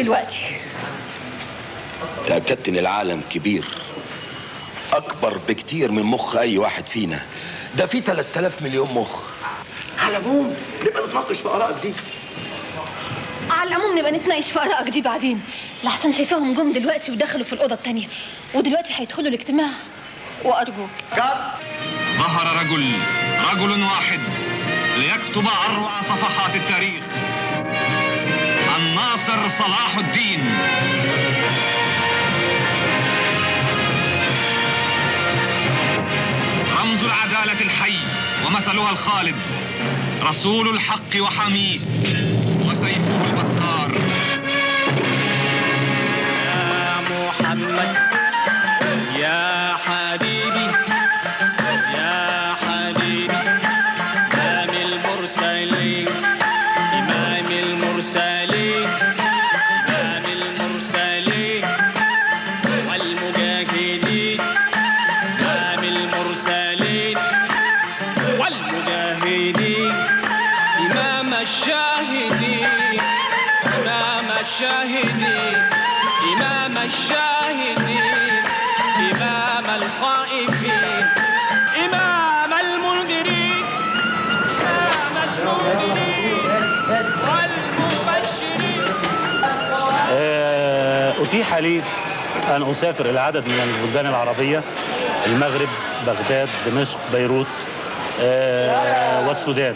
دلوقتي؟ يا كابتن العالم كبير، اكبر بكتير من مخ اي واحد فينا. ده فيه 3000 مليون مخ. على العموم نبقى نتناقش في ارائك دي. على العموم نبقى نتناقش في ارائك دي بعدين. لحسن شايفاهم جم دلوقتي ودخلوا في الاوضه الثانيه، ودلوقتي هيدخلوا الاجتماع. وارجوك ظهر رجل واحد ليكتب اروع صفحات التاريخ. الناصر صلاح الدين. رمز العدالة الحي ومثلها الخالد، رسول الحق وحميه وسيفه البطار. يا محمد يا حبيبي يا حبيبي، إمام المرسلين إمام المرسلين إمام المرسلين والمجاهدين، إمام المرسلين والمجاهدين، إمام الشاهدين إمام الشاهدين إمام الشاهدين، إمام الخائفين، إمام المنذرين، إمام المنذرين والمبشرين. أتيح لي أن أسافر إلى عدد من البلدان العربية: المغرب، بغداد، دمشق، بيروت، والسودان،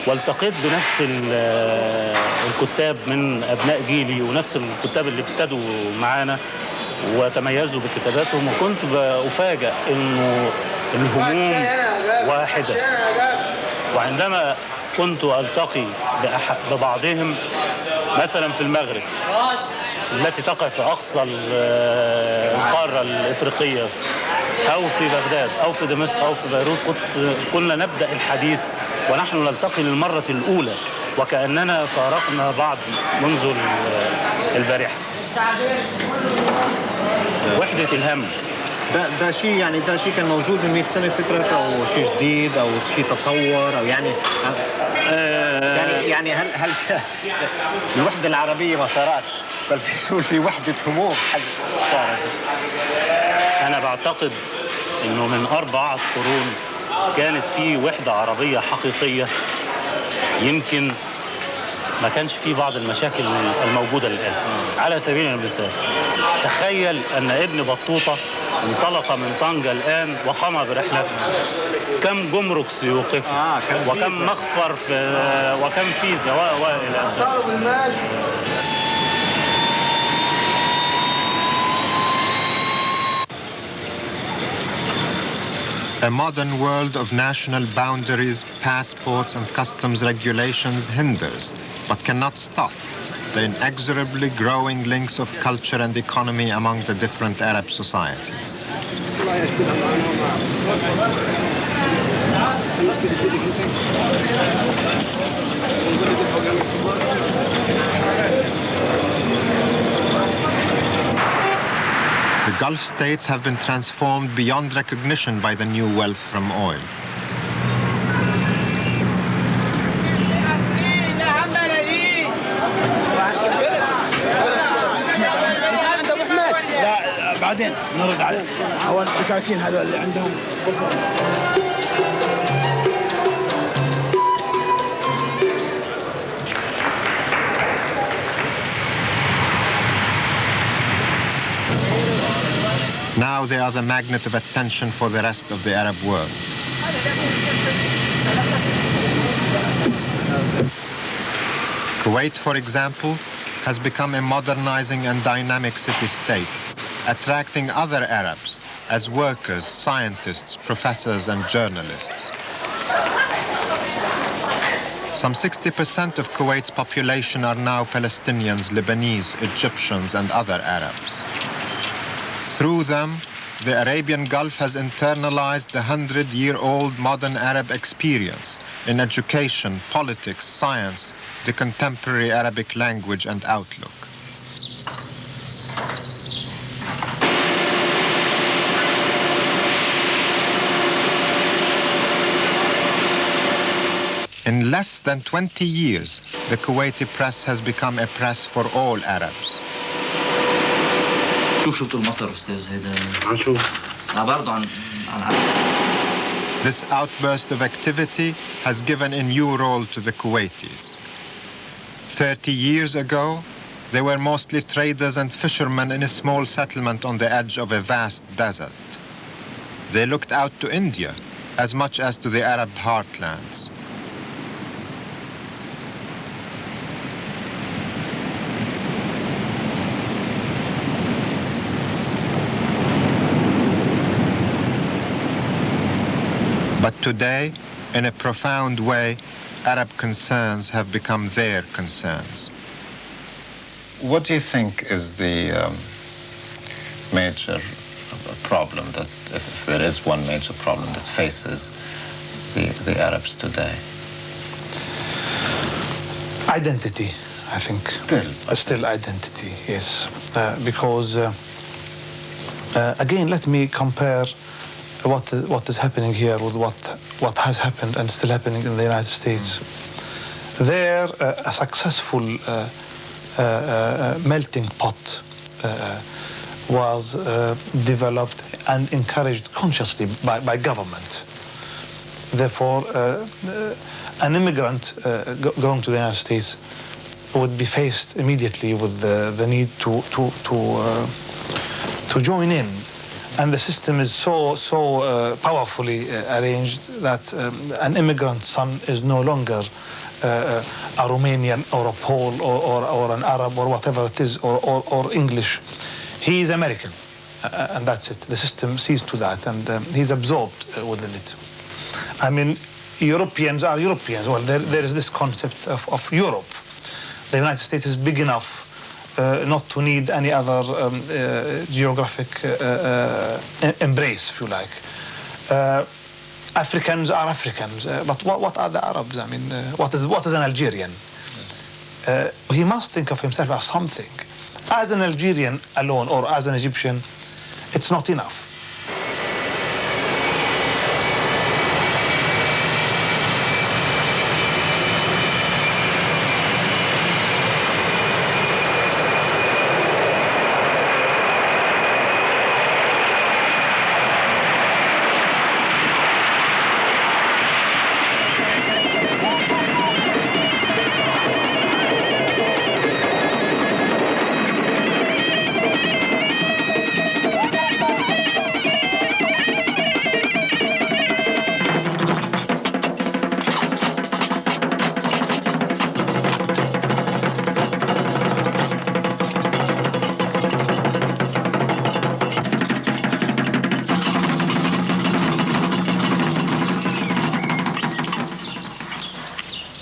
والتقيت بنفس الكتاب من أبناء جيلي ونفس الكتاب اللي ابتدوا معانا وتميزوا بكتاباتهم، وكنت بأفاجأ إنه الهموم واحدة. وعندما كنت ألتقي ببعضهم مثلا في المغرب التي تقع في أقصى القارة الإفريقية، أو في بغداد أو في دمشق أو في بيروت، كنا نبدأ الحديث ونحن نلتقي للمرة الأولى وكأننا فارقنا بعض منذ البارحة. وحدة الهم. ده شيء يعني ده شيء كان موجود من 100 سنة فكرك، أو شيء جديد أو شيء تطور، أو يعني يعني هل الوحدة العربية ما صارتش، بل في وحدة هموم صارت. أنا بعتقد إنه من 4 قرون كانت في وحدة عربية حقيقية. يمكن ما كانش في بعض المشاكل الموجودة الآن. على سبيل المثال، تخيل أن ابن بطوطة انطلق من طنجة الآن وقام برحلته. كم جمرك سيوقف، وكم مخفر وكم فيزا وإلى آخره. A modern world of national boundaries, passports and customs regulations hinders, but cannot stop, the inexorably growing links of culture and economy among the different Arab societies. The Gulf states have been transformed beyond recognition by the new wealth from oil. لا بعدين نرد عليه. هو الدكاكين هذول اللي عندهم بصل. Now they are the magnet of attention for the rest of the Arab world. Kuwait, for example, has become a modernizing and dynamic city-state, attracting other Arabs as workers, scientists, professors, and journalists. Some 60% of Kuwait's population are now Palestinians, Lebanese, Egyptians, and other Arabs. Through them, the Arabian Gulf has internalized the 100-year-old modern Arab experience in education, politics, science, the contemporary Arabic language and outlook. In less than 20 years, the Kuwaiti press has become a press for all Arabs. شوف المصر أستاذ هيدا عن شو؟ برضه عن This outburst of activity has given a new role to the Kuwaitis. 30 years ago, they were mostly traders and fishermen in a small settlement on the edge of a vast desert. They looked out to India as much as to the Arab heartlands. But today, in a profound way, Arab concerns have become their concerns. What do you think is the major problem that, if there is one major problem that faces the Arabs today? Identity, I think. Still identity, yes. Because, again, let me compare what is happening here with what has happened and still happening in the United States. There, a successful melting pot was developed and encouraged consciously by government. Therefore, an immigrant going to the United States would be faced immediately with the need to join in. And the system is so powerfully arranged that an immigrant son is no longer a Romanian or a Pole or an Arab or whatever it is, or English. He is American, and that's it. The system sees to that, and he's absorbed within it. I mean, Europeans are Europeans. Well, there is this concept of Europe. The United States is big enough not to need any other geographic embrace, if you like. Africans are Africans, but what are the Arabs? I mean, what is an Algerian? He must think of himself as something. As an Algerian alone, or as an Egyptian, it's not enough.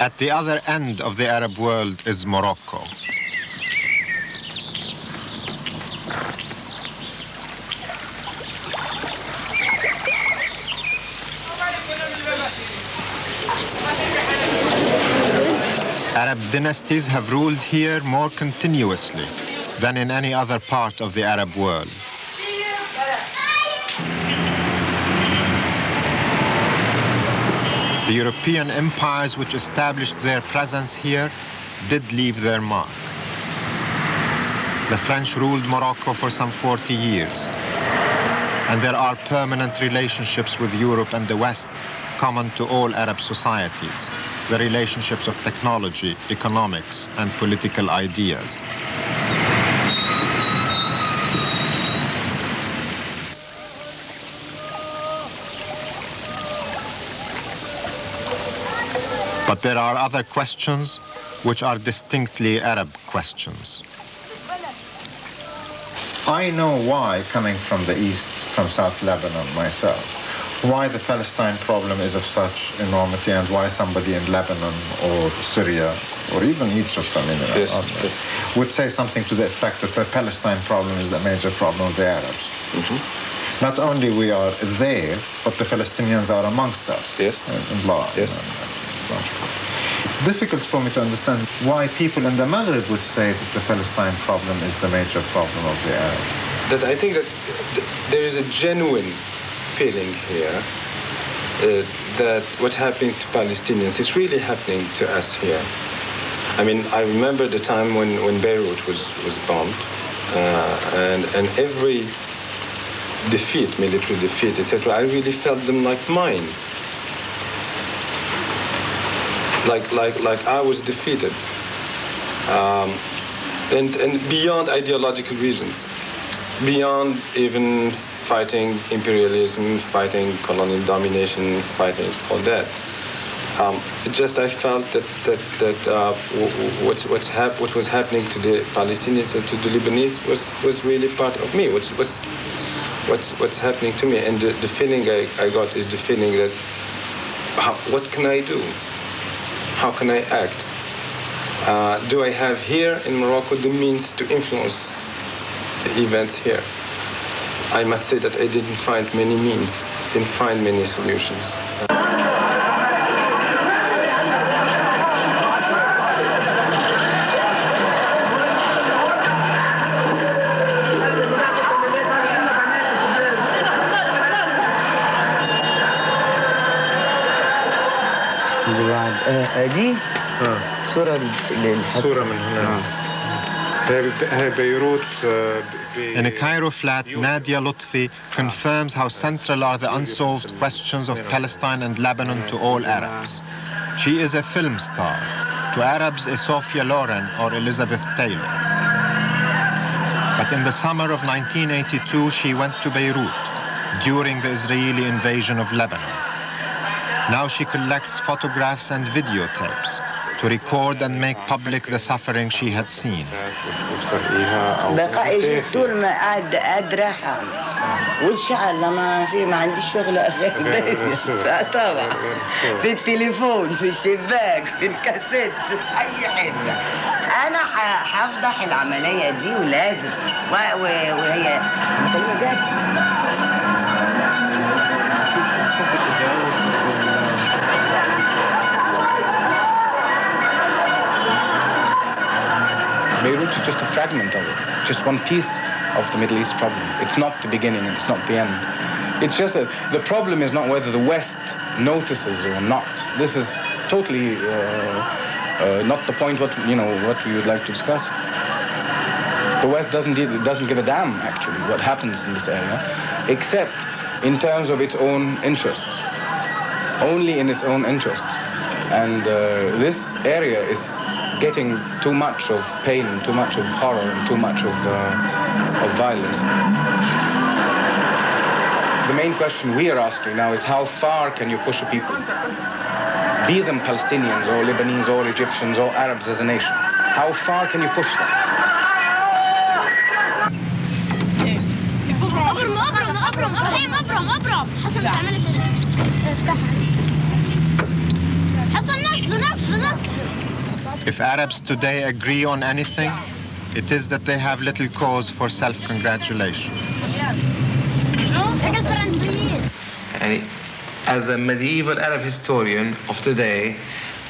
At the other end of the Arab world is Morocco. Arab dynasties have ruled here more continuously than in any other part of the Arab world. The European empires which established their presence here did leave their mark. The French ruled Morocco for some 40 years, and there are permanent relationships with Europe and the West common to all Arab societies, the relationships of technology, economics, and political ideas. But there are other questions which are distinctly Arab questions. I know why, coming from the east, from South Lebanon myself, why the Palestine problem is of such enormity and why somebody in Lebanon or Syria or even Egypt, I mean, would say something to the effect that the Palestine problem is the major problem of the Arabs. Mm-hmm. Not only we are there, but the Palestinians are amongst us. Yes. It's difficult for me to understand why people in the Maghreb would say that the Palestine problem is the major problem of the Arabs. That I think that there is a genuine feeling here that what's happening to Palestinians is really happening to us here. I mean, I remember the time when Beirut was bombed, and every defeat, military defeat, etc., I really felt them like mine. Like I was defeated. And beyond ideological reasons, beyond even fighting imperialism, fighting colonial domination, fighting all that. I felt that what was happening to the Palestinians and to the Lebanese was really part of me. What's happening to me, and the feeling I got is the feeling that what can I do? How can I act? Do I have here in Morocco the means to influence the events here? I must say that I didn't find many means, didn't find many solutions. دي صورة صورة من هنا. هي بيروت. In a Cairo flat, Nadia Lutfi confirms how central are the unsolved questions of Palestine and Lebanon to all Arabs. She is a film star. To Arabs, a Sophia Loren or Elizabeth Taylor. But in the summer of 1982, she went to Beirut during the Israeli invasion of Lebanon. Now she collects photographs and videotapes to record and make public the suffering she had seen. بقى طول ما قاعد راحة والشعر ما عنديش شغل طبعا في التليفون في الشباك في الكاسيت أي حتة أنا هفضح العملية دي ولازم وهي كلمة جد. Beirut is just a fragment of it, just one piece of the Middle East problem. It's not the beginning, it's not the end. It's just the problem is not whether the West notices or not. This is totally not the point what we would like to discuss. The West doesn't give a damn, actually, what happens in this area, except in terms of its own interests, only in its own interests. And this area is getting too much of pain, too much of horror, and too much of violence. The main question we are asking now is how far can you push a people, be them Palestinians or Lebanese or Egyptians or Arabs as a nation? How far can you push them? If Arabs today agree on anything, it is that they have little cause for self-congratulation. As a medieval Arab historian of today,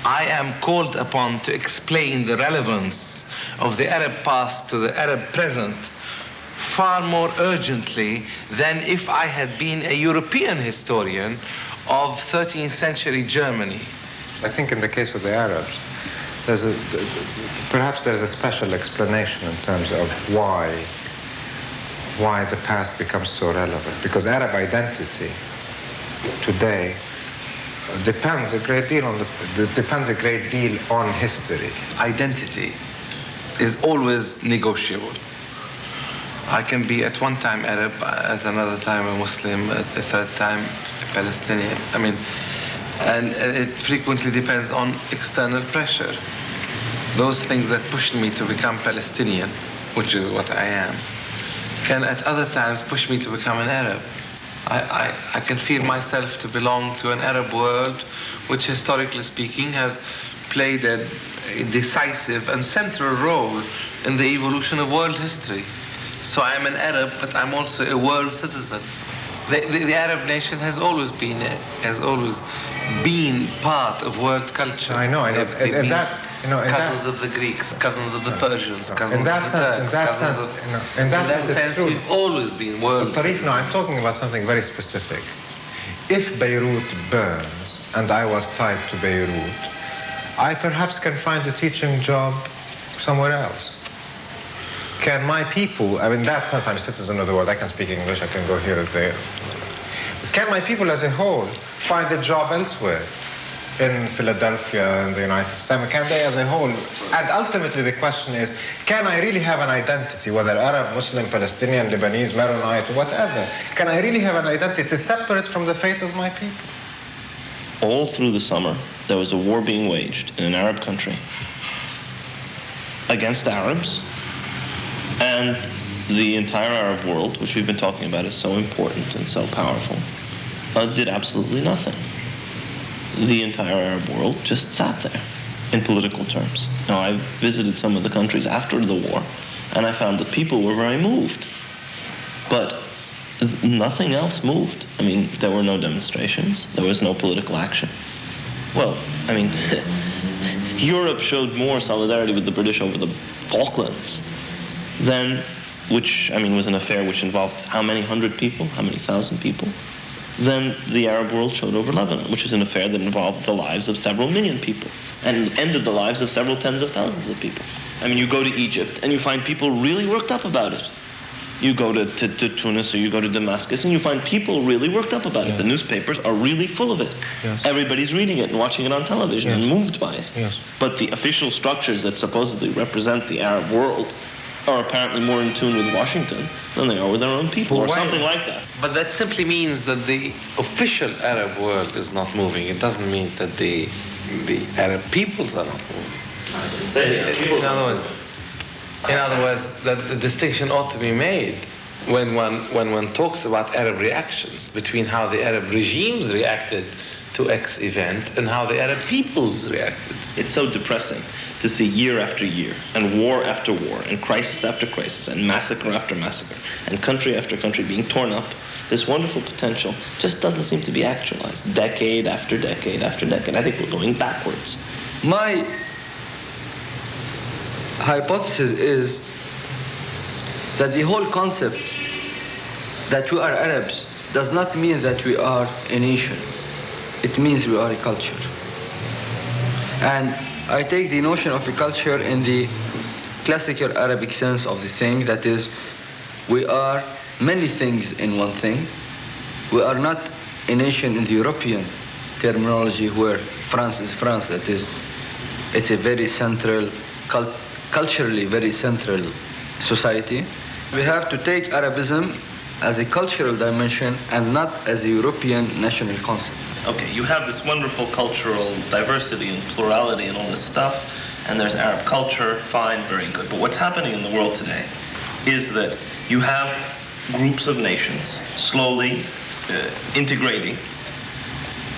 I am called upon to explain the relevance of the Arab past to the Arab present far more urgently than if I had been a European historian of 13th century Germany. I think in the case of the Arabs, perhaps there's a special explanation in terms of why the past becomes so relevant. Because Arab identity today depends a great deal on history. Identity is always negotiable. I can be at one time Arab, at another time a Muslim, at a third time a Palestinian. And it frequently depends on external pressure. Those things that pushed me to become Palestinian, which is what I am, can at other times push me to become an Arab. I can feel myself to belong to an Arab world, which historically speaking has played a decisive and central role in the evolution of world history. So I am an Arab, but I'm also a world citizen. The Arab nation has always been part of world culture. I know. Cousins of the Greeks, cousins of the Persians, cousins of the Turks. In that sense, we've always been world citizens. No, I'm talking about something very specific. If Beirut burns and I was tied to Beirut, I perhaps can find a teaching job somewhere else. can my people, I mean, that sense I'm a citizen of the world, I can speak English, I can go here or there. But can my people as a whole find a job elsewhere? In Philadelphia, in the United States, can they as a whole? And ultimately the question is, can I really have an identity, whether Arab, Muslim, Palestinian, Lebanese, Maronite, whatever? Can I really have an identity separate from the fate of my people? All through the summer, there was a war being waged in an Arab country against Arabs, and the entire Arab world, which we've been talking about is so important and so powerful, did absolutely nothing. The entire Arab world just sat there in political terms. Now, I visited some of the countries after the war, and I found that people were very moved. But nothing else moved. I mean, there were no demonstrations. There was no political action. Well, I mean, Europe showed more solidarity with the British over the Falklands than, which, I mean, was an affair which involved how many hundred people, how many thousand people, than the Arab world showed over Lebanon, which is an affair that involved the lives of several million people and ended the lives of several tens of thousands of people. I mean, you go to Egypt and you find people really worked up about it. You go to Tunis or you go to Damascus and you find people really worked up about it. The newspapers are really full of it. Yes. Everybody's reading it and watching it on television and moved by it. Yes. But the official structures that supposedly represent the Arab world are apparently more in tune with Washington than they are with their own people, or something like that. But that simply means that the official Arab world is not moving. It doesn't mean that the Arab peoples are not moving. In other words, that the distinction ought to be made when one talks about Arab reactions between how the Arab regimes reacted to X event and how the Arab peoples reacted. It's so depressing to see year after year, and war after war, and crisis after crisis, and massacre after massacre, and country after country being torn up. This wonderful potential just doesn't seem to be actualized, decade after decade after decade. I think we're going backwards. My hypothesis is that the whole concept that we are Arabs does not mean that we are a nation. It means we are a culture. And I take the notion of a culture in the classical Arabic sense of the thing, that is, we are many things in one thing. We are not a nation in the European terminology where France is France, that is, it's a very central, culturally very central society. We have to take Arabism as a cultural dimension and not as a European national concept. Okay, you have this wonderful cultural diversity and plurality and all this stuff, and there's Arab culture, fine, very good. But what's happening in the world today is that you have groups of nations slowly integrating,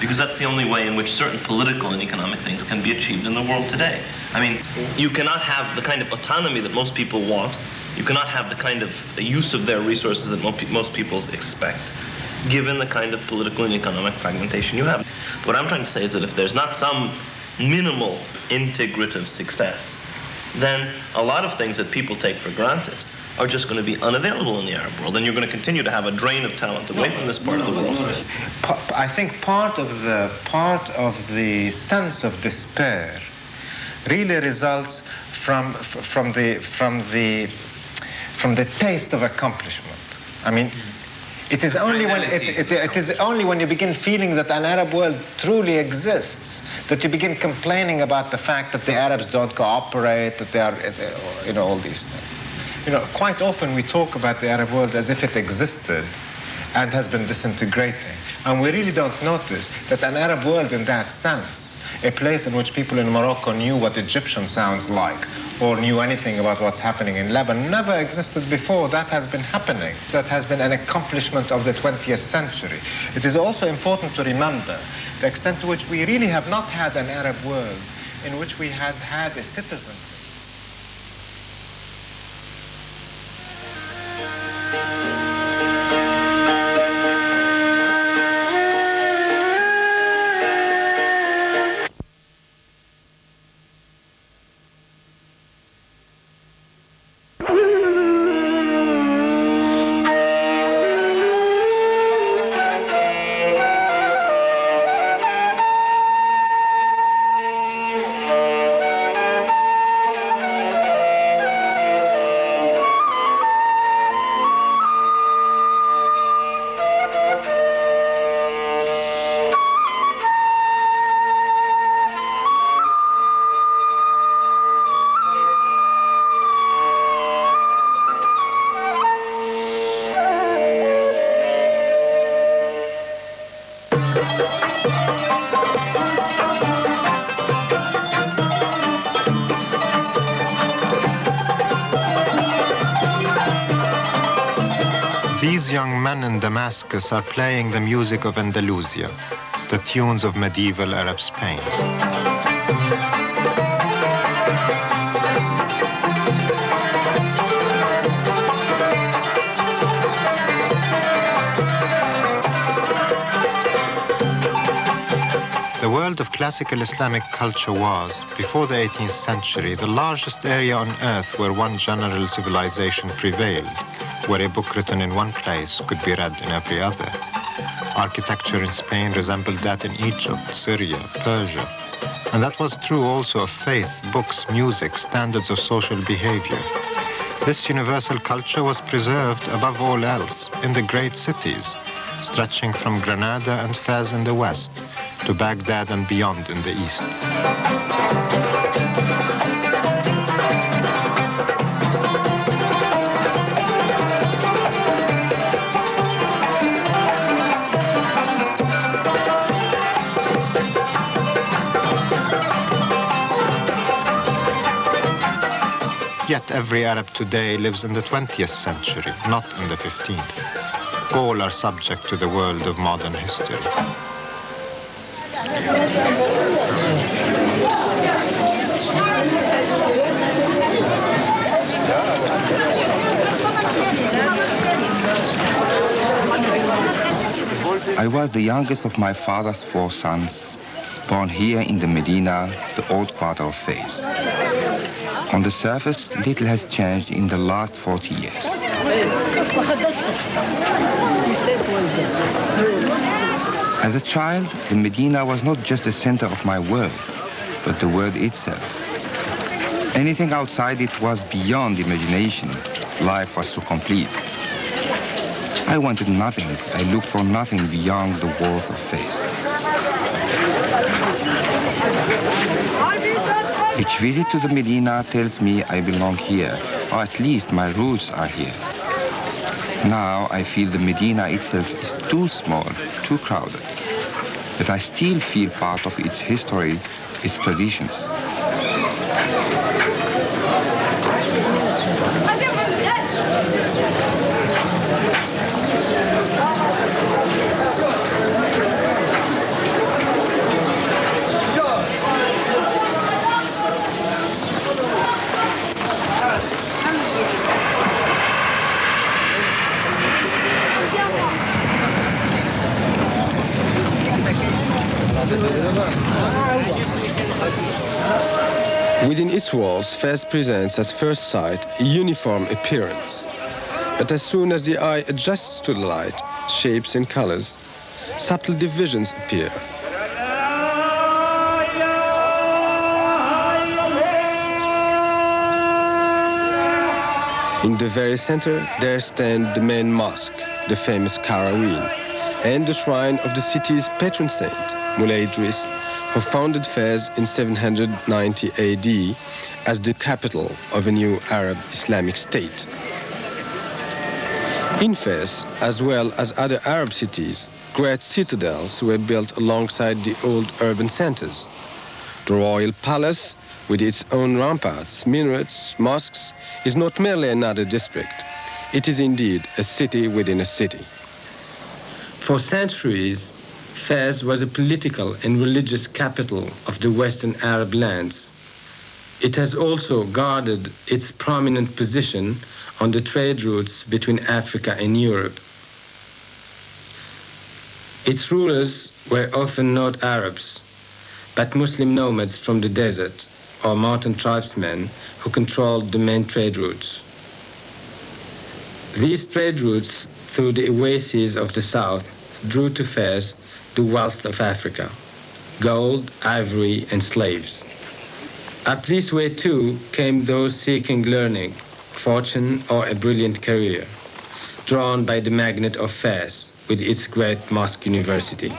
because that's the only way in which certain political and economic things can be achieved in the world today. I mean, you cannot have the kind of autonomy that most people want. You cannot have the kind of use of their resources that most people expect, given the kind of political and economic fragmentation you have. What I'm trying to say is that if there's not some minimal integrative success, then a lot of things that people take for granted are just going to be unavailable in the Arab world, and you're going to continue to have a drain of talent away from this part of the world. I think part of the sense of despair really results from the taste of accomplishment. I mean, it is only when you begin feeling that an Arab world truly exists that you begin complaining about the fact that the Arabs don't cooperate, that they are, all these things. Quite often we talk about the Arab world as if it existed and has been disintegrating. And we really don't notice that an Arab world in that sense, a place in which people in Morocco knew what Egyptian sounds like, or knew anything about what's happening in Lebanon, never existed before. That has been happening. That has been an accomplishment of the 20th century. It is also important to remember the extent to which we really have not had an Arab world in which we had had a citizen. young men in Damascus are playing the music of Andalusia, the tunes of medieval Arab Spain. The world of classical Islamic culture was, before the 18th century, the largest area on earth where one general civilization prevailed, where a book written in one place could be read in every other. Architecture in Spain resembled that in Egypt, Syria, Persia. And that was true also of faith, books, music, standards of social behavior. This universal culture was preserved above all else in the great cities, stretching from Granada and Fez in the west to Baghdad and beyond in the east. Yet every Arab today lives in the 20th century, not in the 15th. All are subject to the world of modern history. I was the youngest of my father's 4 sons, born here in the Medina, the old quarter of Fez. On the surface, little has changed in the last 40 years. As a child, the Medina was not just the center of my world, but the world itself. Anything outside it was beyond imagination. Life was so complete. I wanted nothing. I looked for nothing beyond the walls of Fez. Each visit to the Medina tells me I belong here, or at least my roots are here. Now I feel the Medina itself is too small, too crowded. But I still feel part of its history, its traditions. Within its walls, Fez presents at first sight a uniform appearance. But as soon as the eye adjusts to the light, shapes and colors, subtle divisions appear. In the very center, there stand the main mosque, the famous Qarawin, and the shrine of the city's patron saint, Mulay Idris, who founded Fez in 790 AD as the capital of a new Arab Islamic state. In Fez, as well as other Arab cities, great citadels were built alongside the old urban centers. The royal palace, with its own ramparts, minarets, mosques, is not merely another district. It is indeed a city within a city. For centuries, Fez was a political and religious capital of the Western Arab lands. It has also guarded its prominent position on the trade routes between Africa and Europe. Its rulers were often not Arabs, but Muslim nomads from the desert or mountain tribesmen who controlled the main trade routes. These trade routes through the oases of the south drew to Fez the wealth of Africa, gold, ivory, and slaves. Up this way, too, came those seeking learning, fortune, or a brilliant career, drawn by the magnet of Fez with its great mosque university.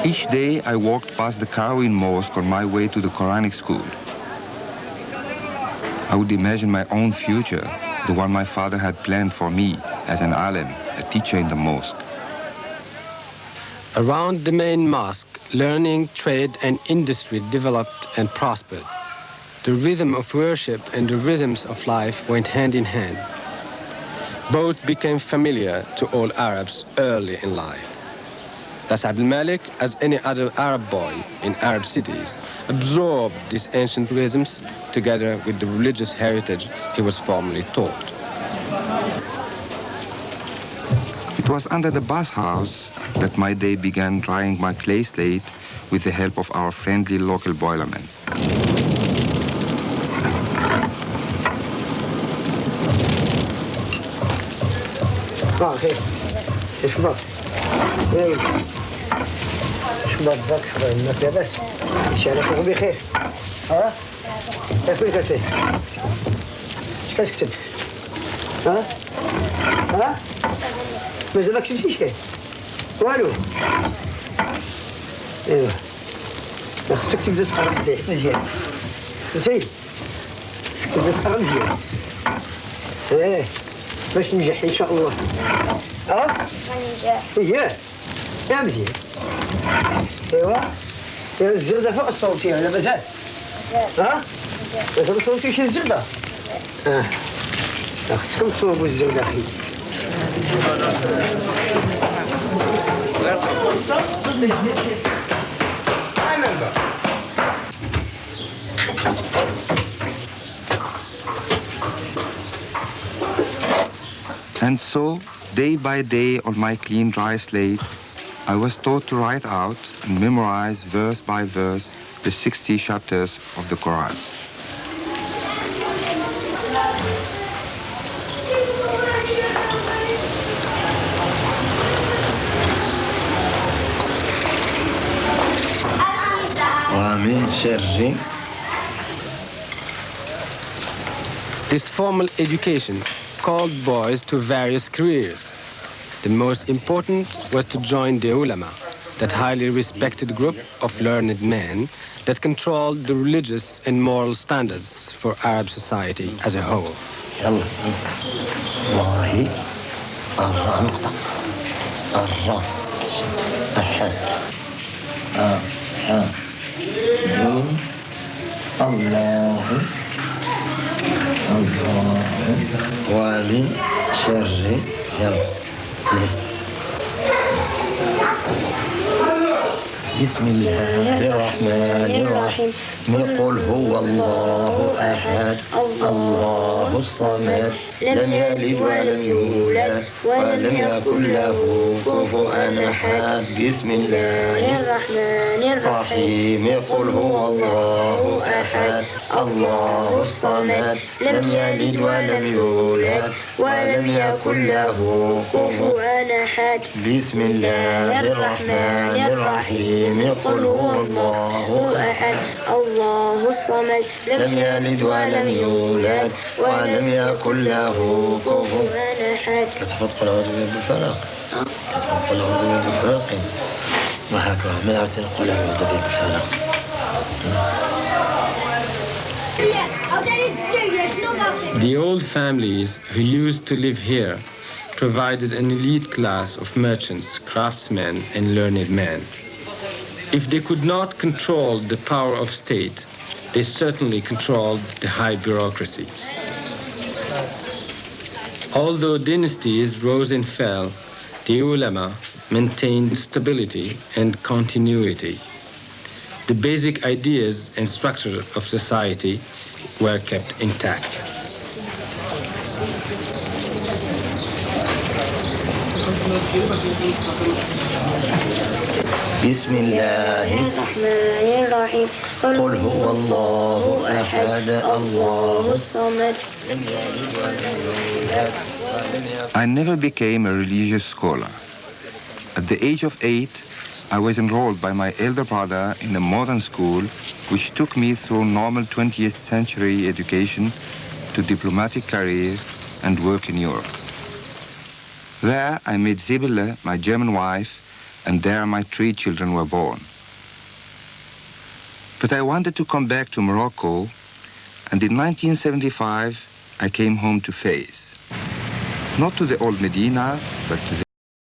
Each day, I walked past the Qarawin Mosque on my way to the Quranic school. I would imagine my own future, the one my father had planned for me as an alim, a teacher in the mosque. Around the main mosque, learning, trade, and industry developed and prospered. the rhythm of worship and the rhythms of life went hand in hand. Both became familiar to all Arabs early in life. Thus Abdul Malik, as any other Arab boy in Arab cities, absorbed these ancient rhythms together with the religious heritage he was formally taught. It was under the bathhouse that my day began drying my clay slate with the help of our friendly local boilerman. شباب ذاك شباب الناس لاباس يشاركوا بخير ها كيف كتسي اش كتكتب ها مازال ما كتبتيش والو ايوا خصك تبدا تقرا مزيان فهمتي خصك تبدا تقرا مزيان باش تنجح ان شاء الله غننجح يا مزيان ايوا الزردة فوق الصوتية ولا مازال؟ مازال صوتي شي الزردة؟ خصكم تصوبوا الزردة اخي And so, day by day on my clean, dry slate, I was taught to write out and memorize verse by verse the 60 chapters of the Quran. This formal education called boys to various careers. The most important was to join the ulama, that highly respected group of learned men that controlled the religious and moral standards for Arab society as a whole. بسم الله الرحمن الرحيم قل هو الله أحد الله الصمد لم يلد ولم يولد ولم يكن له كفوا أحد بسم الله الرحمن الرحيم قل هو الله أحد الله الصمد لم يلد ولم يولد ولم يكن له كفوا أحد بسم الله الرحمن الرحيم قل هو الله أحد الله الصمد لم يلد ولم يولد ولم يكن له كفوا أحد. كتحفظ قل أعوذ برب الفلق كتحفظ قل أعوذ برب الفلق وهكذا ما عرفتي قل أعوذ برب الفلق. The old families who used to live here provided an elite class of merchants, craftsmen, and learned men. If they could not control the power of state, they certainly controlled the high bureaucracy. Although dynasties rose and fell, the ulama maintained stability and continuity. The basic ideas and structure of society were kept intact. بسم الله الرحمن الرحيم قل هو الله أحد الله الصمد لم يلد ولم يولد. I never became a religious scholar. At the age of 8, I was enrolled by my elder brother in a modern school which took me through normal 20th century education to diplomatic career and work in Europe. There I met Sibylle, my German wife, and there my 3 children were born. But I wanted to come back to Morocco, and in 1975 I came home to Fez. Not to the old Medina, but to the